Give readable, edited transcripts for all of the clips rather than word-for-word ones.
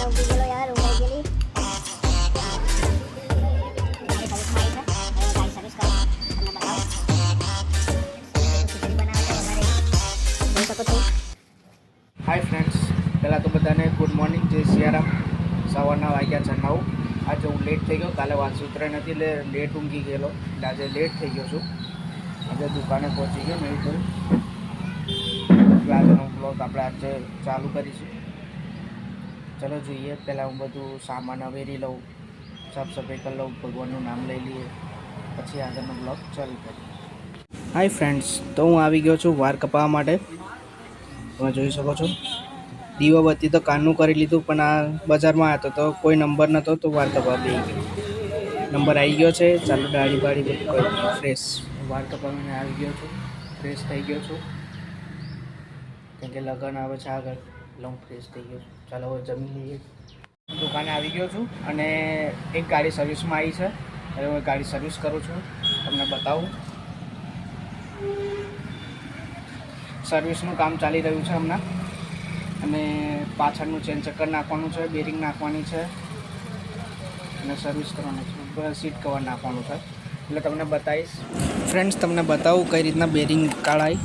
ઉગી ગયેલો યાર, ઊંઘાઈ ગયેલી. हाय फ्रेंड्स, पहला तो बधाने गुड मॉर्निंग, जय सियाराम। सवारना वाग्या 9। आज हूँ लेट थी गयो, काले वांसूत्रे नहीं એટલે લેટ ઊંઘી ગયેલો, એટલે આજે લેટ થઈ ગયો છું। આજે દુકાને પહોંચી ગયો મેં તો એટલે આજનો બ્લોગ આપણે આજે ચાલુ કરીશું। ચલો જોઈએ, પહેલાં હું બધું સામાન અવેરી લઉં, સાફ સફાઈ કરી લઉં, ભગવાનનું નામ લઈ લઈએ, પછી આગળનો બ્લોગ ચાલુ કરીએ। હાય ફ્રેન્ડ્સ, તો હું આવી ગયો છું વાળ કપાવવા માટે। તમે જોઈ શકો છો, દીવાબત્તી તો કાનનું કરી લીધું, પણ આ બજારમાં આવ્યો તો કોઈ નંબર નહોતો, તો વાળ કપાવવા બેસી ગયો। નંબર આવી ગયો છે, ચાલો દાઢી બાળી બધું ફ્રેશ વાળ કપાવીને આવી ગયો છું, ફ્રેશ થઈ ગયો છું, કેમ કે લગ્ન આવે છે આગળ, એટલે હું ફ્રેશ થઈ ગયો છું। ચાલો હવે જમી લઈએ। દુકાને આવી ગયો છું અને એક ગાડી સર્વિસમાં આવી છે, હવે હું ગાડી સર્વિસ કરું છું, તમને બતાવું। સર્વિસનું કામ ચાલી રહ્યું છે હમણાં, અને પાછળનું ચેન ચક્કર નાખવાનું છે, બેરિંગ નાખવાની છે અને સર્વિસ કરવાની છે, સીટ કવર નાખવાનું છે, એટલે તમને બતાવીશ। ફ્રેન્ડ્સ, તમને બતાવું કઈ રીતના બેરિંગ કાઢાય।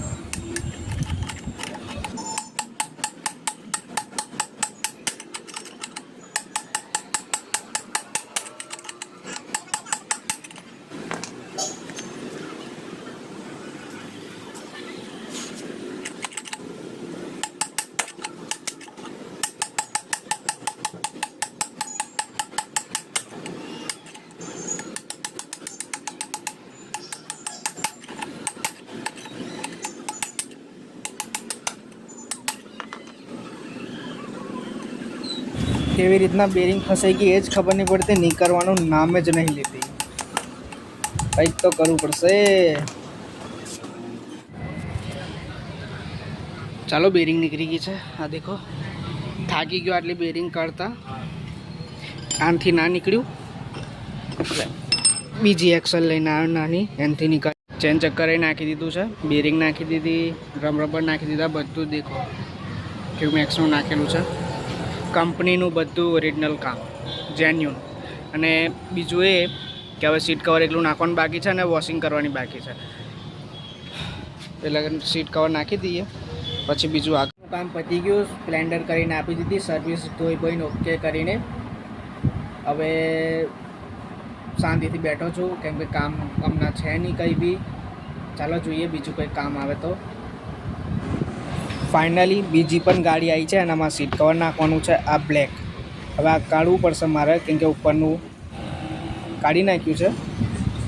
કેવી રીતના બેરિંગ ફસાઈ ગઈ એ જ ખબર નહીં પડતી, નીકળવાનું નામ જ નહીં લેતી, કંઈક તો કરવું પડશે। ચાલો, બેરિંગ નીકળી ગઈ છે, આ દેખો, થાકી ગયો આટલી બેરિંગ કાઢતા, આનથી ના નીકળ્યું એટલે બીજી એક્સલ લઈને આવ્યો નાની, એનાથી નીકળ। ચેન ચક્કર નાખી દીધું છે, બેરિંગ નાખી દીધી, રબર નાખી દીધા, બધું દેખો ક્યુમેક્સનું નાખેલું છે, કંપનીનું બધું ઓરિજિનલ કામ, જેન્યુન। અને બીજું એ કે હવે સીટ કવર એકલું નાખવાનું બાકી છે અને વોશિંગ કરવાની બાકી છે, એટલે સીટ કવર નાખી દઈએ, પછી બીજું આગળનું કામ પતી ગયું। સ્પ્લેન્ડર કરીને આપી દીધી, સર્વિસ ધોઈ ભાઈને ઓકે કરીને હવે શાંતિથી બેઠો છું, કેમ કે કામ હમણાં છે નહીં કંઈ બી। ચાલો જોઈએ બીજું કંઈ કામ આવે તો। ફાઇનલી બીજી પણ ગાડી આવી છે, એનામાં સીટ કવર નાખવાનું છે, આ બ્લેક। હવે આ કાઢવું પડશે મારે, કેમ કે ઉપરનું કાઢી નાખ્યું છે,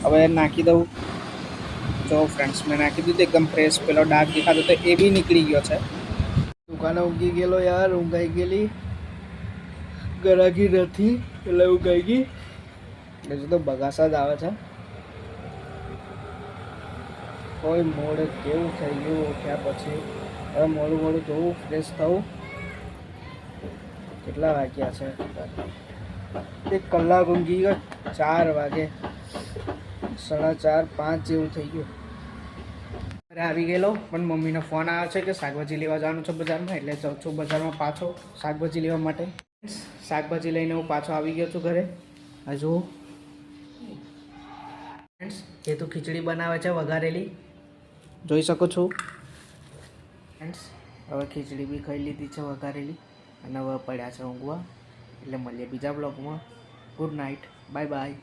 હવે નાખી દઉં। જો ફ્રેન્ડ્સ, મેં નાખી દીધું એકદમ ફ્રેશ, પેલો ડાર્ક દેખાતો તો એ બી નીકળી ગયો છે। દુકાને ઊંઘી ગયેલો યાર, ઊંઘાઈ ગયેલી, ગરાગી નથી એટલે ઊંઘાઈ ગઈ, એટલે તો બગાસા જ આવે છે। કોઈ મોડે કેવું થઈ ગયું ઉઠ્યા પછી, હવે મોડું મોડું જોવું, ફ્રેશ થવું। કેટલા વાગ્યા છે? 1 કલાક ઊંઘી ગયો, 4 વાગે, 4:30 5 જેવું થઈ ગયું। ઘરે આવી ગયેલો, પણ મમ્મીનો ફોન આવ્યો છે કે શાકભાજી લેવા જવાનું છે બજારમાં, એટલે જાઉં છું બજારમાં પાછો શાકભાજી લેવા માટે। શાકભાજી લઈને હું પાછો આવી ગયો છું ઘરે। હજુ ફ્રેન્ડ્સ, એ તો ખીચડી બનાવે છે વઘારેલી, જોઈ શકો છો ફ્રેન્ડ્સ। હવે ખીચડી બી ખાઈ લીધી છે વઘારેલી, અને હવે પડ્યા છે ઊંઘવા, એટલે મળીએ બીજા બ્લોગમાં। Good night, bye bye.